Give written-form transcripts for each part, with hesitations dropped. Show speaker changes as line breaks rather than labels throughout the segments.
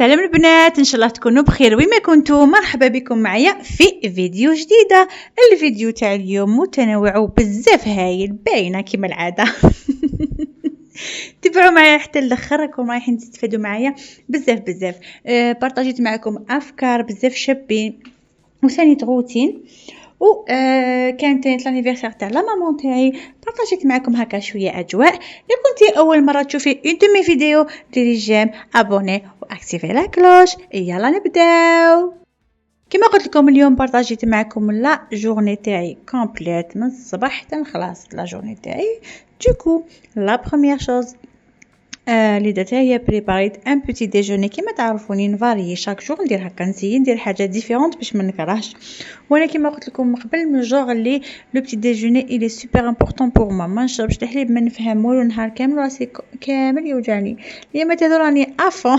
سلام البنات، ان شاء الله تكونوا بخير وين ما كنتوا. مرحبا بكم معايا في فيديو جديده. الفيديو تاع اليوم متنوع وبزاف هايل باينه كما العاده. تبعوا معايا حتى الاخر، راكم رايحين تستفادوا معايا بزاف. بارطاجيت معكم افكار بزاف شابين وثاني روتين و كانت لانيفرسير تاع لا مامون تاعي. بارطاجيت معكم هكا شويه اجواء. الا كنتي اول مره تشوفي اون دو مي فيديو ديري جيم ابوني واكتيفي لا كلوش. يلا نبداو. كما قلت لكم اليوم بارطاجيت معكم لا جورني تاعي كومبليت من الصباح حتى نخلص لا جورني تاعي. دوكو لا بروميير شوز اللي درتها هي بريباريت ان بوتي ديجوني. كما تعرفوني نفاري شاك جور ندير هكا، نسيي ندير حاجه ديفيرونت باش ما نكرهش. وانا كما قلت لكم من قبل من الجوغ اللي لو بوتي ديجوني الي سوبر امبورطون بور ما نشربش الحليب ما نفهم والو نهار كامل، راسي كامل يوجعني. اليوم تهضراني افون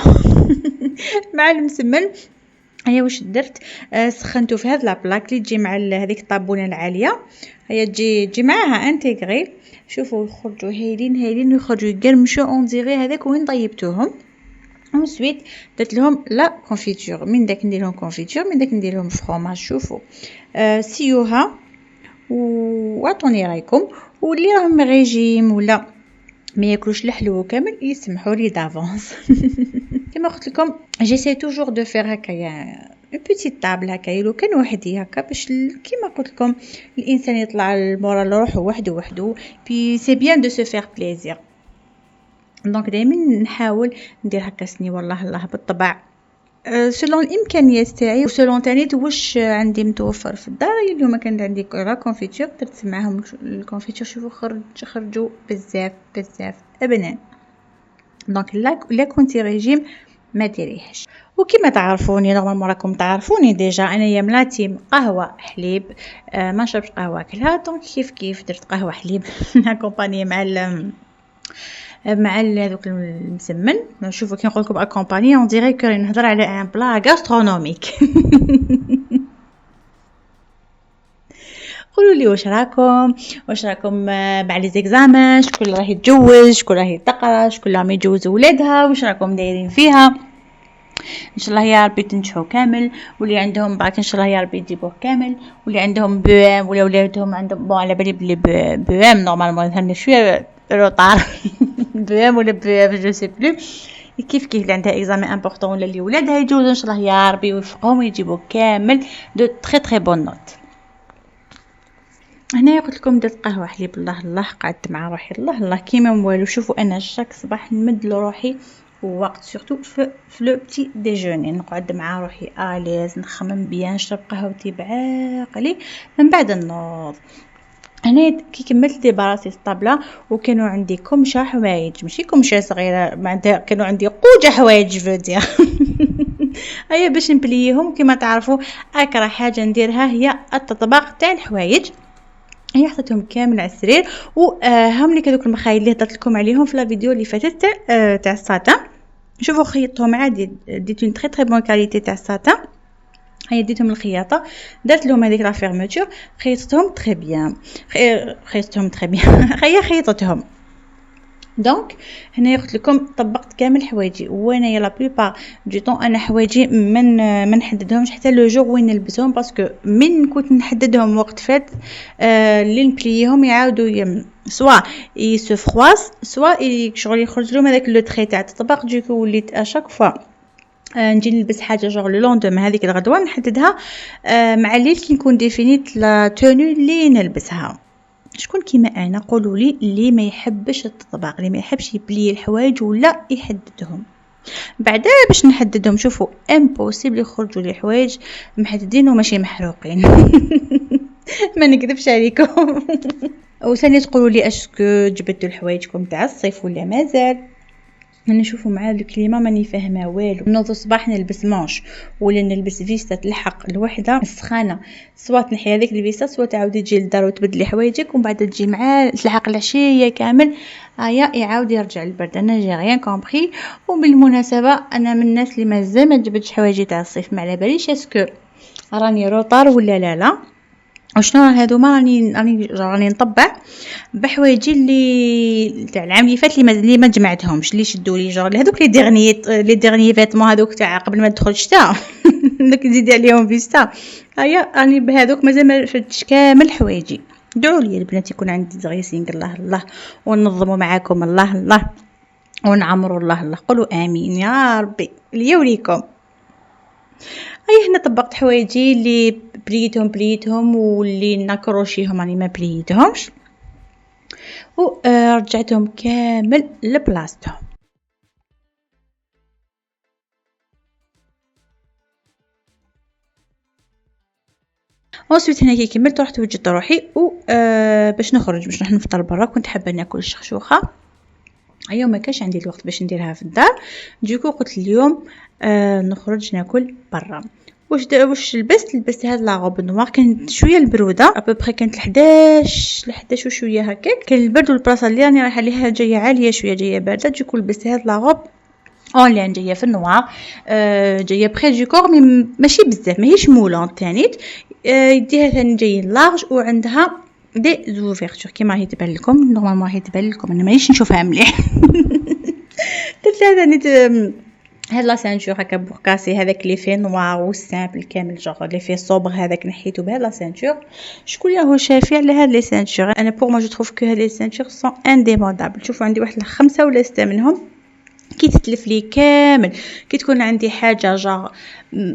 مع المسمن. هيا واش درت، سخنته في هذا لابلاك اللي تجي مع هذيك الطابونه العاليه، هيا تجي معاها انتغري. شوفوا يخرجوا هايلين ويخرجوا يقرمشوا اون ديغي هذاك وين طيبتوهم. وسويت درت لهم لا كونفيتور، من داك ندير لهم كونفيتور، من داك ندير لهم فرomage. شوفوا سيوها وعطوني رايكم. واللي راهم ريجيم ولا ما ياكلوش الحلو كامل يسمحوا لي دافونس. كما قلت لكم جيساي توجور دو فير هكايا اون بيتيت طابل هكايا لو كان وحدي هكا باش كيما قلت لكم الانسان يطلع لمورا لروحه وحده بي سي بيان دو سو فير بليزير. دونك دائما نحاول ندير هكا سني والله الله بالطبع سلون الامكانيات تاعي وسلون تاني واش عندي متوفر في الدار. اليوم كان عندي لا كونفيتور درت معاهم الكونفيتور. شوفوا خرجوا بزاف ابنان. دونك لا كنتي ريجيم ما ديريهش. وكما تعرفوني نورمالمون راكم تعرفوني ديجا انايا ملاتي قهوه حليب، ما نشربش قهوه كلها. دونك كيف درت قهوه حليب اكومباني مع هذوك المسمن. نشوفوا كي نقول لكم اكومباني اون ديري كو نهضر على ان بلا غاسترونوميك. قولوا لي واش راكم مع لي زيكزامان، شكون راه يتجوز، شكون راه تقرا، شكون راهم يجوزوا ولادها، واش راكم دايرين فيها. ان شاء الله يا ربي تنجحوا كامل، واللي عندهم باك ان شاء الله يا ربي يجيبوه كامل، واللي عندهم بي ام ولا ولادهم عندهم بون على بالي بلي بي ام نورمالمون هاني شويه روطار. بي ام ولا بي اف جو سي بلو كيف اللي عندها اكزامان امبورطون ولا اللي ولادها يجوزوا ان شاء الله يا ربي يوفقهم ويجيبوا كامل دو تري بون نوت. هنا قلت لكم درت قهوه حليب الله قعدت مع روحي الله كيما والو. شوفوا انا شاك صباح نمد لروحي وقت سورتو في لو بتي ديجوني نقعد مع روحي اليز نخمم بيان نشرب قهوتي بعقلي من بعد النوض. هنا كي كملت ديباراسي الطابله وكانوا عندي كمشه حوايج، ماشي كمشه صغيره، كانوا عندي قوجه حوايج فودير. هيا باش نبليهم. كما تعرفوا اكره حاجه نديرها هي التطباق تاع الحوايج. هي حطيتهم كامل على السرير وهم لي هذوك المخايل اللي هضرت لكم عليهم في لا فيديو اللي فاتت تاع الساتان. شوفوا خيطتهم عادي، ديت اون تري بون كاليتي تاع الساتان. هيا ديتهم الخياطه، درت لهم هذيك لا فيرموتور، خيطتهم تري بيان خيطتهم. دونك هنا قلت لكم طبقت كامل حوايجي. وانا لا بليبار دو طون انا حوايجي ما نحددهمش حتى لو جور وين نلبسهم، باسكو من كنت نحددهم وقت فات اللي نبليهم يعاودوا سوا يسو فخواس سوا شغل يخرج لهم هذاك لو تري تاع الطبق. دوكو وليت اشاك فوا نجي نلبس حاجه جور لو لوندوم هذيك الغدوه نحددها مع الليل كي نكون ديفينيت لا توني اللي نلبسها. شكون كيما انا قولوا لي اللي ما يحبش التطباق، اللي ما يحبش يبلي الحوايج ولا يحددهم بعدا باش نحددهم. شوفوا امبوسيبل يخرجوا لي حوايج محددين وماشي محروقين. ما نكذبش عليكم. وثاني تقولوا لي اشكو جبدوا الحوايجكم تاع الصيف ولا مازال. نشوفوا مع الكليمه ماني فاهمه والو. نوض الصباح نلبس مانش ولا نلبس فيستا تلحق الوحده السخانه، سواء تنحي هذيك الفيستا سواء تعاودي تجي للدار وتبدلي حوايجك ومن بعد تجي مع تلحق العشيه كامل يعاود يرجع البرد. انا جي غيان كومبري. وبالمناسبه انا من الناس اللي مازال ما جبدش حوايجي تاع الصيف، ما على باليش اسكو راني روطار ولا لا. وشنو هادوما راني نطبع بحوايجي اللي تاع العام اللي فات اللي ما جمعتهمش، اللي شدوا لي هذوك لي ديرني فيتمون هذوك تاع قبل ما تدخل الشتاء داك نزيد عليهم في الشتاء. هيا راني بهذوك مازال ما شدتش كامل حوايجي. دعوا لي البنات يكون عندي دغيسينغ الله الله، وننظموا معاكم الله الله، ونعمروا الله الله. قولوا امين يا ربي ليا وليكم. اي هنا طبقت حوايجي اللي بليتهم واللي نكروشيهم راني ما بليتهمش، ورجعتهم كامل لبلاصتهم. وصلت هنا كي كملت رحت وجدت روحي باش نخرج باش نروح نفطر برا. كنت حابه ناكل الشخشوخه، اليوم ما كانش عندي الوقت باش نديرها في الدار، ديكو قلت اليوم نخرج ناكل برا. واش لبست هاد لا روب نوار. كانت شويه البروده ابوبري، كانت 11 وشويه هكاك، كان البرد والبلاصه اللي راني رايحه ليها جايه عاليه شويه، جايه بارده. ديكو لبست هاد لا روب اونلاين جايه في النوار، جايه بري دو كور مي ماشي بزاف، ماهيش مولون تانيت. يديها ثاني جاي لارج وعندها دي زوفيرتور كيما راهي تبان لكم. نورمالمون راهي تبان لكم، انا مانيش نشوفها مليح. درت ثاني هاد لا سانتور هكا بوركاسي، هذاك لي في نوار وسامبل كامل جوغ لي في صوبر، هذاك نحيتو بهاد لا سانتور. شكون راهو شافي على هاد لي سانتور؟ انا بور ما جو تروف كو هاد لي سانتور سون انديمودابل. شوفوا عندي واحد 5 ولا 6 منهم، كي تتلف لي كامل، كي تكون عندي حاجه جوغ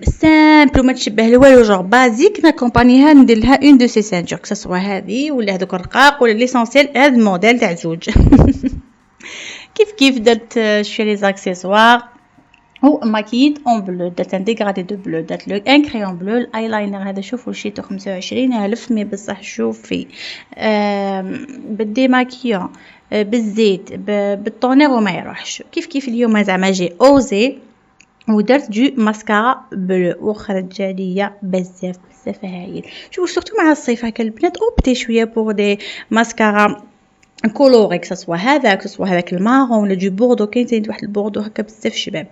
سامبل وما تشبه لوالو جوغ بازيك، ناكومبانيها ندير لها اون دو سي سانتور، كسوا هذه ولا هذوك الرقاق ولا ليسونسيال هذا الموديل تاع زوج. كيف درت شويه لي زاكسيسوار وماكيد اون بلو، درت ان ديغرادي دو بلو، درت لو ان كريون بلو. الايلاينر هذا شوفوا شيتو 25,000 مي بصح شوفي بدي ماكيون بالزيت بالطونير وما يروحش. كيف اليوم زعما جي اوزي ودرت جو ماسكارا بلو وخرج ليا بزاف هايل. شوفوا سورتو مع الصيف هكا البنات اوبتي شويه بور دي ماسكارا كولوري، كسوا هذاك المارون ولا جو بوردو. كاين ثاني واحد البوردو هكا بزاف شباب.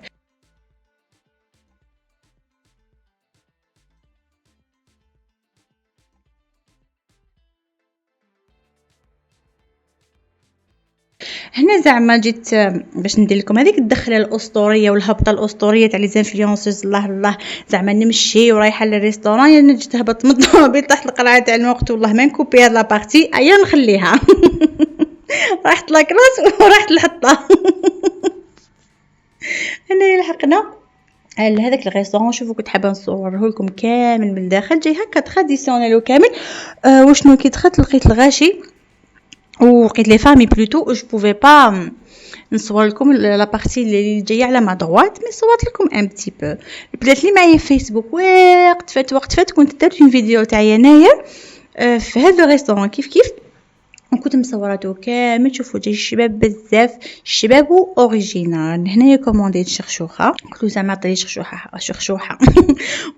هنا زعما جيت باش ندير لكم هذيك الدخله الاسطوريه والهبطه الاسطوريه تاع لي زانفلونسوز. الله الله زعما نمشي ورايحه للريستوران، يعني نجي تهبط من الطوموبيل تحت القلعه تاع الوقت. والله ما نكوبي هاد لابارتي، ايا نخليها. راحت لاكلاس وراحت الحطه. هنا لحقنا هذاك الريستوران. شوفوا كنت حابه نصوره لكم كامل من الداخل، جاي هكا تراديسيونيل وكامل. وشنو كي دخلت لقيت الغاشي ولقيت لي فامي بلوتو، جو بوفي با نصور لكم لا بارتي اللي جايه على ما دروات، مي صورت لكم ان بتي بو. البنات اللي معايا في فيسبوك وقت فات كنت درت اون فيديو تاع يناير في هذا الريستوران كيف وكنت مصوراته كامل. تشوفوا جاي الشباب بزاف، الشباب اوريجينال. هنايا كومونديت شخشوخه، قلت زعما عطيلي شخشوخه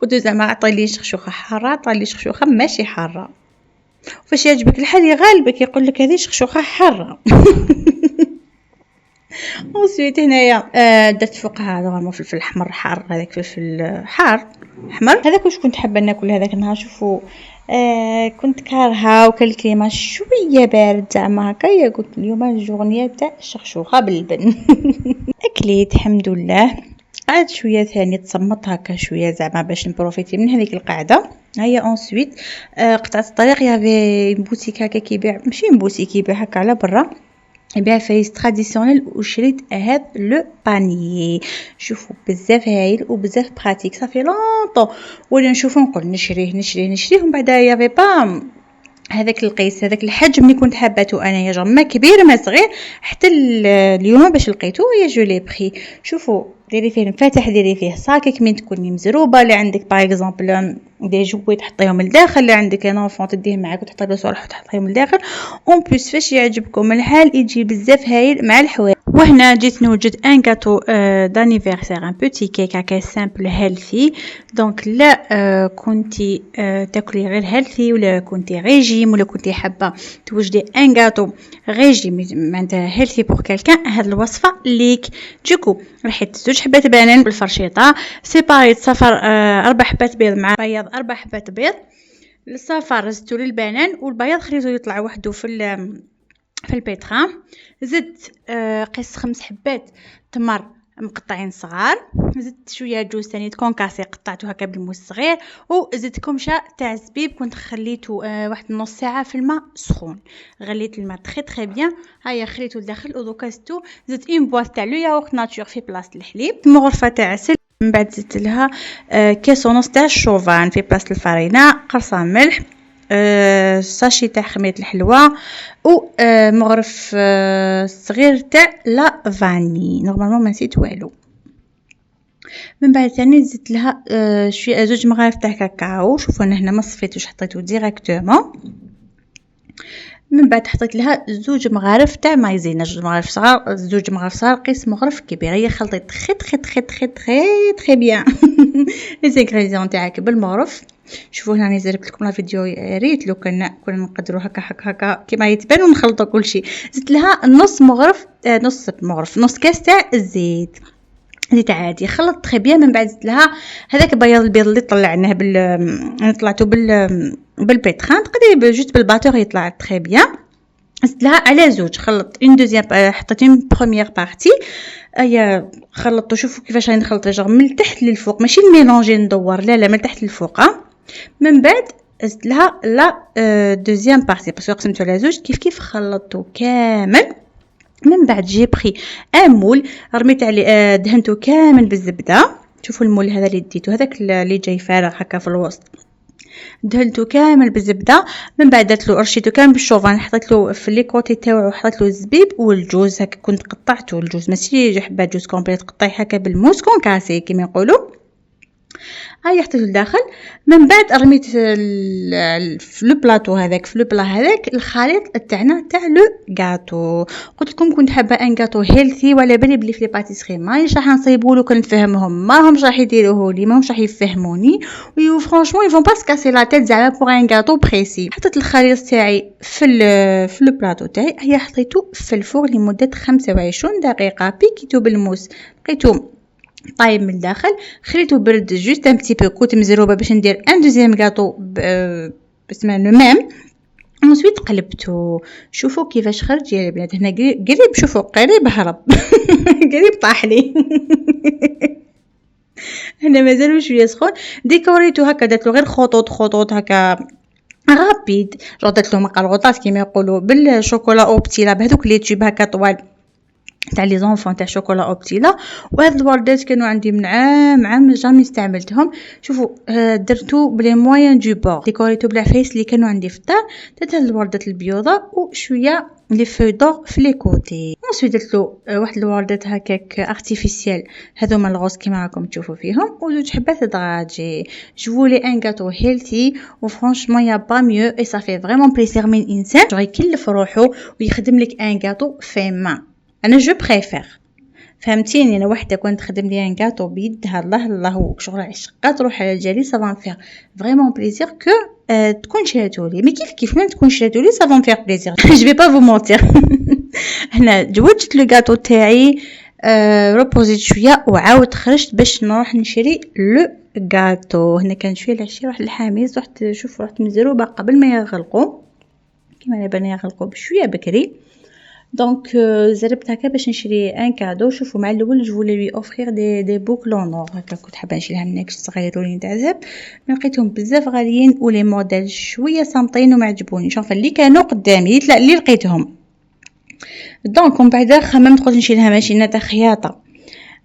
قلت زعما عطيلي شخشوخه حاره، عطيلي شخشوخه ماشي حاره. فاش يعجبك الحال يغالبك يقول لك هذه شخشوخه حاره. وسويت هنايا درت فوقها نورمال فلفل احمر حار، هذاك فلفل حار احمر هذاك واش كنت حابه ناكل هذاك النهار. شوفوا كنت كارهه وكل كلمه شويه بارد زعما هكايا، قلت اليوم الجورنيه تاع الشخشوخه باللبن. اكليت الحمد لله. عاد شويه ثاني تصمت هكا شويه زعما باش نبروفيتي من هذيك القعده. هيا اونسويت قطعت الطريق يافي بوتيك هكا كيبيع، ماشي بوتيك كيبيع هكا على برا يبيع فايس تراديسيونيل، وشريت هذا لو بانيي. شوفوا بزاف هايل وبزاف براتيك، صافي لونطون ولا نشوفو نقول نشريه ومن بعد يافي با هذاك القيس هذاك الحجم اللي كنت حابته انا، يا ما كبير ما صغير. حتى اليوم باش لقيته يا جو لي بري. شوفوا ديري فيه مفاتح، ديري فيه صاكك من تكوني مزروبه، اللي عندك باغ اكزومبل دي جوي تحطيهم لداخل، اللي عندك ان انفون تديه معاك وتحطي له صالح وتحطيهم لداخل. اون بليس فاش يعجبكم الحال يجي بزاف هايل مع الحوايج. وهنا جيت نوجد ان غاتو دانيفرسير، ان بوتي كيك هكا سامبل هيلثي. دونك لا كنتي تاكلي غير هيلثي ولا كنتي ريجيم ولا كنتي حابه توجدي ان غاتو ريجيم معناتها هيلثي بور كالكان، هاد الوصفه ليك. دوكو رحيت 2 حبات بانان بالفرشيطه، سيباريت صفر 4 حبات بيض مع بياض 4 حبات بيض. الصفار زدتو للبنان والبياض خليته يطلع وحده في البيترام. زدت قيس 5 حبات تمر مقطعين صغار. زدت شويه جوز ثاني كونكاسي قطعته هكا بالموس صغير. وزدت كمشه تاع الزبيب كنت خليته واحد نص ساعه في الماء سخون. غليت الماء تري بيان. هيا خليته لداخل ودوكا زدت اون بواط تاع لو ياغورت ناتور في بلاصه الحليب. مغرفه تاع عسل. من بعد زدت لها كيس ونص تاع الشوفان في بلاصه الفرينه. قرصه ملح. ساشي تاع خميره الحلوى. و مغرف صغير تاع لا فاني. نورمالمون ما نسيت والو. من بعد ثاني زدت لها شويه 2 مغارف تاع كاكاو. شوفوا انا هنا ما صفيتوش حطيته ديريكتومون. من بعد حطيت لها 2 مغارف تاع مايزينا. 2 مغارف صغار 2 مغارف صغار قيس مغرف كبير. هي خلطيت تري بيان لي زينغريديون تاعك بالمغرف. شوفوا هنا راني زربت لكم لا فيديو. ريت لو كنا نقدروا هكا كيما يتبان ونخلطوا كل شيء. زدت لها نص كاس تاع الزيت زيت عادي. خلطت تري بيان. من بعد زدت لها هذاك البيض اللي طلعناه انا طلعته بالبيتران تقدري جوست بالباتور يطلع تري بيان. زدت لها على 2 خلطت اون دوزيام حطيت اون بروميير بارتي. ايا خلطته. شوفوا كيفاش راني نخلط جوغ من التحت للفوق ماشي الميلونجي ندور لا من التحت للفوق. من بعد زدت لها لا دوزيام بارتي باسكو قسمته على 2 كيف خلطته كامل. من بعد جي بري ان مول رميت عليه دهنته كامل بالزبده. شوفوا المول هذا اللي ديته هذاك اللي جاي فارغ هكا في الوسط دهنته كامل بالزبده. من بعد درت له رشيته كامل بالشوفان. حطيت له في لي كوتي تاعو حطيت له الزبيب والجوز هكا كنت قطعته. الجوز ماشي حبات جوز كومبليت قطعي هكا بالموس كونكاسي كيما يقولوا. هاي حطيته لداخل. من بعد رميت في لو بلاطو هذاك في لو بلا هذاك الخليط تاعنا تاع لو غاتو. قلت لكم كنت حابه ان غاتو هيلثي ولا بالي بلي في لي باتيسري مايش راح نصيبوا له كنفهمهم ما همش راح يديروه لي ما همش راح يفهموني و فرانشمون يفون با سكاسي لا تيت زعما بوغ ان غاتو بريسي. حطيت الخليط تاعي في لو بلاطو تاعي. هيا حطيته في الفور لمده 25 دقيقه. بيكيتو بالموس لقيتو طايب من الداخل. خليته برد جوست ان بتي بو. كنت مزروبه باش ندير ان دوزيام غاتو باسمه لو ميم. انسويت قلبته. شوفوا كيفاش خرج يا البنات. هنا قريب شوفوا قريب هرب قريب طاح لي هنا مازالو شويه سخون. ديكوريتو هكا درت له غير خطوط هكا رابيد. درت له مقلوطات كيما يقولوا بالشوكولا اوبتيلا بهذوك لي تيوب هكا طوال تاع لي زونفون تاع شوكولا اوبتيلا. وهاد الوردات كانوا عندي من عام جامي استعملتهم. شوفوا درتو بلي موين دو بور. ديكوريتو بالعفايس اللي كانوا عندي في الدار. درت هاد الوردات البيضاء وشويه لي فوي دور في لي كوتي. ونسوي درت له واحد الوردات هكاك ارتيفيسيال هذوما الغوص كيما راكم تشوفوا فيهم. وزوج حبات دراجي. جو لي ان غاتو هيلثي وفرانشمون يا با ميو اي صا في فريمون بليسير من انسان يكلف روحو ويخدم لك ان غاتو في مان. انا جو بريفير فهمتيني. انا وحده كنت تخدم لي ان غاتو بيدها الله شغل عشقه تروح على الجالي صافون فير فريمون بليزير كو تكون شراتولي. مي كيف ما تكون شراتولي صافون فير بليزير جو في با فو مونتير. هنا جوجت لو غاتو تاعي روبوزيت شويه وعاود خرجت باش نروح نشري لو غاتو. هنا كان شويه العشيه واحد الحاميز رحت مزروبه قبل ما يغلقوا كيما على بالي يغلقوا بشويه بكري. دونك زربت هكا باش نشري ان كادو. شوفوا مع الاول جو لي اوفرير دي بوكل اون اور هكا كنت حابه نشريها منك صغير ولين تاع زب. لقيتهم بزاف غاليين ولي موديل شويه صامطين وما عجبوني. شوف اللي كانوا قدامي لا اللي لقيتهم. دونك من بعد خممت قلت نشري لها ماشينه تاع خياطه.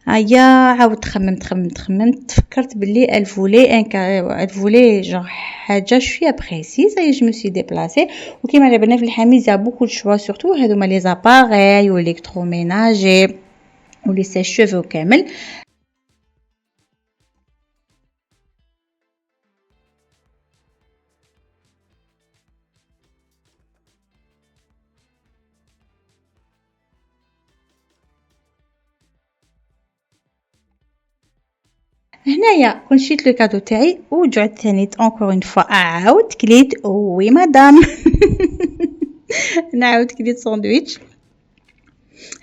هيا عاود خممت فكرت باللي الفولي جوغ حاجه شويه بريسيز. اي جو مسي ديبلاسي وكيما على بالنا في الحميز يا بوكو دو شوا سورتو هذوما لي زاباري والالكتروميناجي ولي سيشوفو كامل. هنايا كنت شريت لو كادو تاعي ورجعت ثانيت اونكور اون فوا عاود كليت وي مدام نعاود كليت ساندويتش.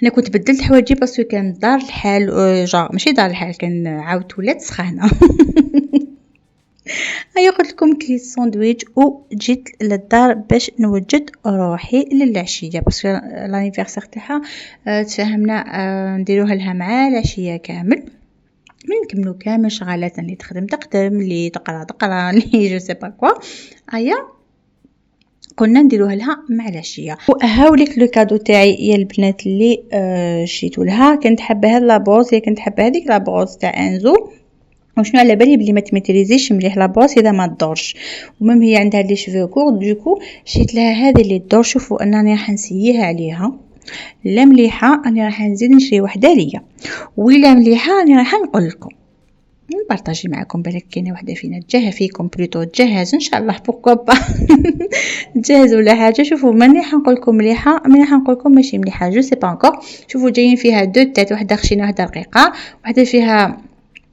انا كنت بدلت حوايجي باسكو كان دار الحال جا ماشي دار الحال كان عاودت ولات سخانه هيا قلت لكم كليت الساندويتش وجيت للدار باش نوجد روحي للعشيه، باسكو لانيفرسير تاعها تفاهمنا نديروها لها مع العشيه كامل، من نكملو كامل شغالاتنا اللي تخدم اللي تقرا اللي جو سي با كوا. هيا قلنا نديروها لها مع العشيه. وهاوليك لو كادو تاعي يا البنات اللي شيتو لها. كنت حابه هاد لابوز، كنت حابه هذيك لابوز تاع انزو، وشنو على بالي بلي ما تميتريزيش مليح لابوس اذا ما تدورش، ومم هي عندها لي شفو كور دوكو شيت لها هذه اللي تدور. شوفوا انني راح نسييها عليها، لا مليحه اني راح نزيد نشري وحده ليا، ولا مليحه اني راح نقول لكم نبارطاجي معكم. بالك كاينه وحده فينا تجهز فيكم بلوتو تجهز ان شاء الله بوكو با تجهز ولا حاجه. شوفوا ماني حنقول لكم مليحه، ماني حنقول لكم ماشي مليحه، جو سي با انكور. شوفوا جايين فيها دو تات، وحده خشينه وحده رقيقه، وحده فيها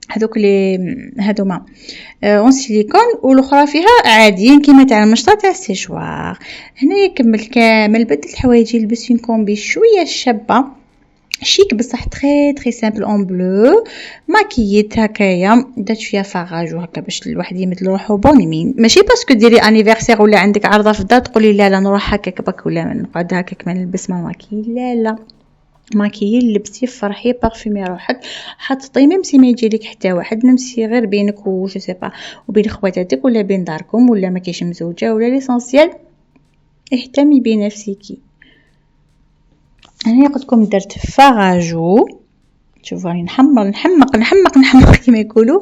هذوك لي هذوما اون سيليكون، والاخرى فيها عاديين كيما تاع المشطه تاع السيشوار. هنا يكمل كامل بدل الحوايج يلبس فين كومبي شويه شابه شيك بصح تري تري سامبل اون بلو. ماكيت هكايا درت فيها فراج وهكا باش الواحد يمد روحو بونيمين، ماشي باسكو ديري انيفرسير ولا عندك عرضه في الدار تقولي لا لا نروح هكاك بك ولا نقعد هكاك ما نلبس ما ماكي. لا لا ماكيي لبسي فرحي بارفيمي روحك حطي ميم سي ما يجيلك حتى واحد، نمسي غير بينك و جو سي با وبين خواتاتك ولا بين داركم ولا ما كاينش مزوجه ولا ليسونسيال اهتمي بنفسك. انا قلت لكم درت فراجو، شوفوا راني نحمق كيما يقولوا.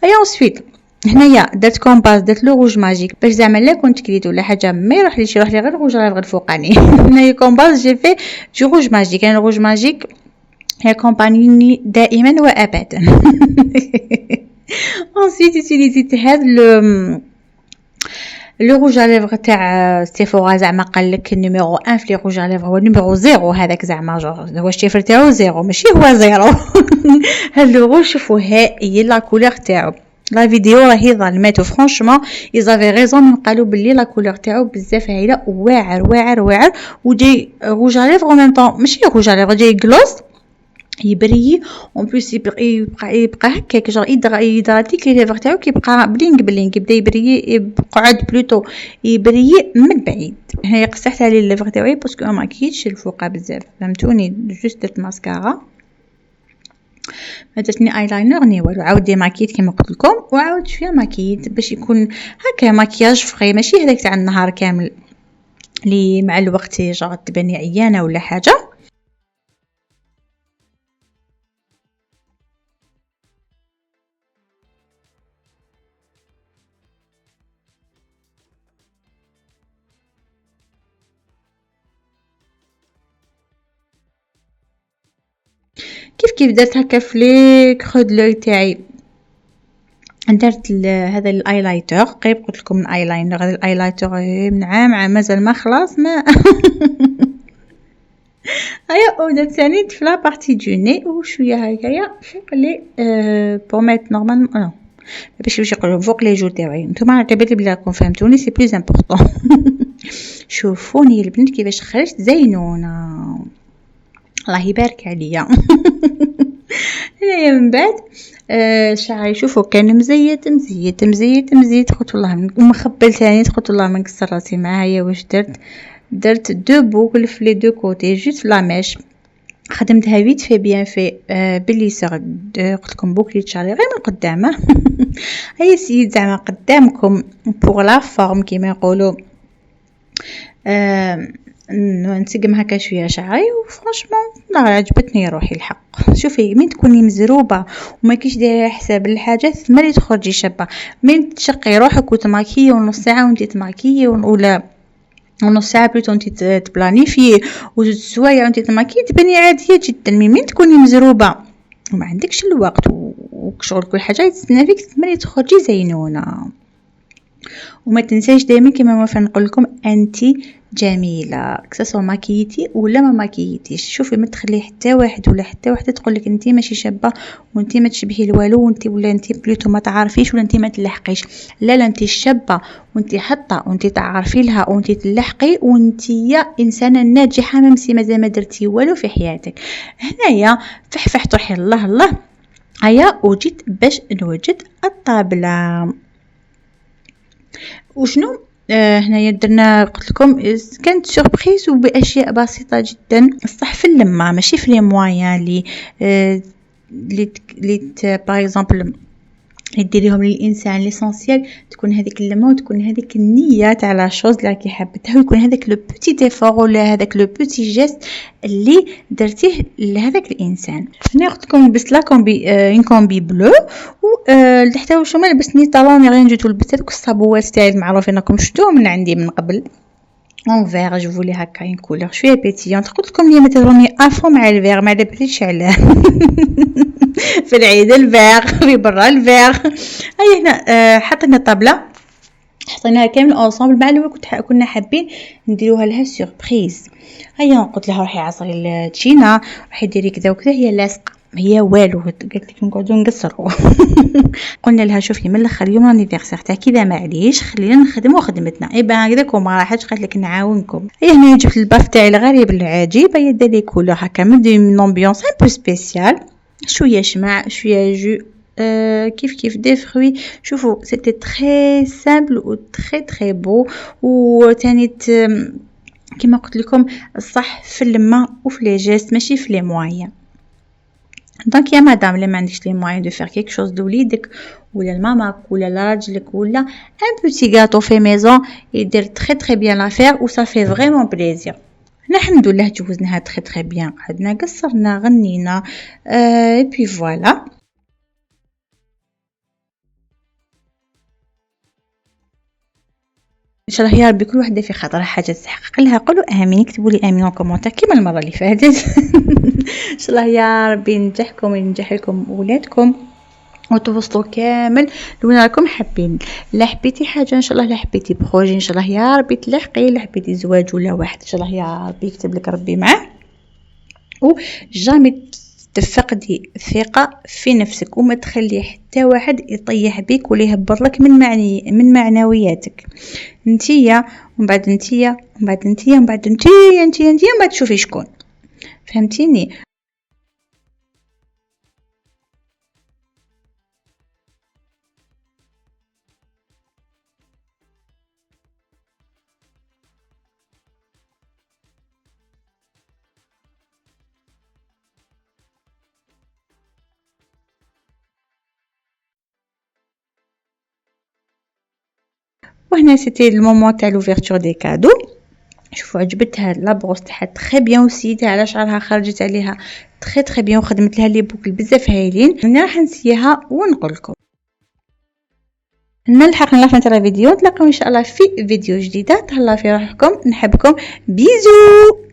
ايا انسويت هنايا درت كومباس، درت لو روج ماجيك باش زعما لا كنت كليت ولا حاجه ما يروح لي غير روج غير الفوقاني. هنايا كومباس جي في جو روج ماجيك. انا روج ماجيك هي كومبانيوني دائما وابدا. انسويت يوتيليزيت هذا لو روج على ليفغ تاع سيفورا، زعما قال لك نيميرو 1 في لي روج على ليفغ هو نيميرو 0 هذاك، زعما هو الشيفر تاعو 0 ماشي هو 0. هاد لو روج شوفوا هي لا كولور تاعو، لا فيديو راهي ظلمات فرانشمون يزافي ريزون من قالوا باللي لا كولور تاعو بزاف هايله واعر وجاي روج على ليفغ ميم طون ماشي روج على ليفغ جاي جلوس يبري اون بليس يبقى هكاك جور يدراتيك لي ليفر تاعو كيبقى بلينغ يبدا يبري يقعد بلوتو يبري من بعيد. هي قصحت على لي ليفر تاعي باسكو ما كيتش الفوقه بزاف فهمتوني، جوست درت ماسكارا ما درتني ايلاينر ني والو، عاود ماكيت كما قلت لكم وعاود شويه ماكيت باش يكون هكا ماكياج فري ماشي هذاك تاع النهار كامل لي مع الوقت جور تبني عيانه ولا حاجه. كيف درت هكا في لي كرو دو لوي تاعي درت هذا الايلايتر قريب قلت لكم الايلاينر. هذا الايلايتر من عام مازال ما خلاص ما هيا ودرت ثاني في لا بارتي دو ني وشويه هكايا فوق لي بوميت نورمال نو باش يقولوا فوق لي جو تاعي. نتوما اعتبروا بلي راكم فهمتوني سي بلوز امبورطون. شوفوني البنت كيفاش خرجت زينونه الله يبارك عليا. هنايا من بعد شعري شوفوا كان مزيت قلت والله مخبل ثاني قلت والله ما نكسر راسي معايا. واش درت دو بوكل في لي دو كوتي جوست لا ميش خدمتها فيت في بيان في بالليسر. قلت لكم بوكلي شعري غير من قدامه. هيا سيد زعما قدامكم بوغ لا فورم كيما يقولوا نسقم هكا شويه شعري وفرانشمون لا عجبتني روحي الحق. شوفي من تكوني مزروبه وما كيش دايره حساب الحاجات ما لي تخرجي شابه، من تشقي روحك وتماكيه ونص ساعه وانت تماكيه ولا ونص ساعه بلوتو انت تبلانيفي وسوايع وانت تماكيه تبني عاديه جدا. من تكوني مزروبه وما عندكش الوقت وشغل كل حاجه تستنى فيك ما لي تخرجي زينونه. وما تنساش دائما كما ما نقول لكم انتي جميله كسوا ماكيتي ولا ما ماكيتيش. شوفي ما تخلي حتى واحد ولا حتى وحده تقول لك انتي ماشي شابه وانتي ما تشبهي لوالو وانتي ولا انتي بلوتو ما تعرفيش ولا انتي ما تلحقيش. لا لا انتي شابه وانتي حطه وانتي تعرفي لها وانتي تلحقي وانتي انسانه ناجحه ممسي مازال ما درتي والو في حياتك. هنايا فحفحت روحي الله هيا وجيت باش نوجد الطابله. وشنو هنايا درنا قلت لكم كانت سوربريز وباشياء بسيطه جدا، صح في اللمه ماشي في لي مويان لي باغ اكزومبل يديريهم للانسان ليسونسيال، تكون هذيك اللمه وتكون هذيك النيه تاع لا شوز اللي راكي حابتها، ويكون هذاك لو بوتي ديفور ولا هذاك لو بوتي جيست اللي درتيه لهذاك الانسان. هنا قلت لكم لبست لا كومبي اون كومبي بلو، و لتحت واش ما لبسني طالون غير جيت لبست هذوك الصابوات تاعي المعروفين راكم شفتوهم من عندي من قبل اون فيغ، جو فولي هكا اون كولور شويه بيتيونت. قلت لكم لي ما تهضروني افو مع الفيغ ما دابريش علاه في العيد الفيغ في برا الفيغ. هيا هنا حطينا الطابله حطيناها كامل اونصومبل مع الاول كنا حابين نديروها لها سوربريز. هيا قلت لها روحي عصري التشينا روحي ديري كذا وكذا، هي لاصقه هي والو قالت لك نقعدوا نقصروا قلنا لها شوفي من الاخر يوم انيفرسير تاع كذا معليش خلينا نخدموا خدمتنا اي بان هكذاك وما راحتش قالت لك نعاونكم. هي هنا جبت الباف تاعي الغريب العجيب، هي دار لي كولور هكا من دي امبيونس ان بو سبيسيال، شويه شمع شويه جو كيف دي فروي. شوفوا سيتي تري سامبل و تري بو، وثاني كما قلت لكم الصح في اللمه وفي لي جيست ماشي في لي موين. دونك يا مدام اللي ما عندكش لي موين دو فير كيك شوز لوليدك ولا لماماك ولا لراجلك ولا ان بوتي غاتو في ميزون يدير تري بيان لافير و صا في فريمون بليزير. الحمد لله جوزناها تري بيان، قعدنا قصرنا غنينا اي بي فوالا. ان شاء الله يا ربي كل وحده في خاطرها حاجه تحقق لها قولوا امين، اكتبوا لي امين كومونتير كيما المره اللي فاتت ان شاء الله يا ربي ينجحكم وينجح لكم اولادكم وتوصلوا كامل لوين راكم حابين. لا حبيتي حاجه ان شاء الله، لا حبيتي بروجي ان شاء الله يا ربي تلحقي، لا حبيتي زواج ولا واحد ان شاء الله يا ربي يكتب لك ربي معاه، وجامي تفقدي الثقه في نفسك وما تخلي حتى واحد يطيح بك ولا يهبط لك من معنوياتك. انتيا ومن بعد انتيا ومن بعد انتيا ومن بعد انتيا ومن بعد تشوفي شكون، فهمتيني؟ وهنا سيتي المومون تاع لوفيرتور دي كادو. شوفوا عجبتها لابروس تاعها تري بيان وسيتها على شعرها خرجت عليها تري بيان وخدمت لها لي بوكل بزاف هايلين. انا راح نسيها ونقول لكم نلحق نلافن الفيديو، نتلاقاو ان شاء الله في فيديو جديده. تهلاو في روحكم، نحبكم، بيزو.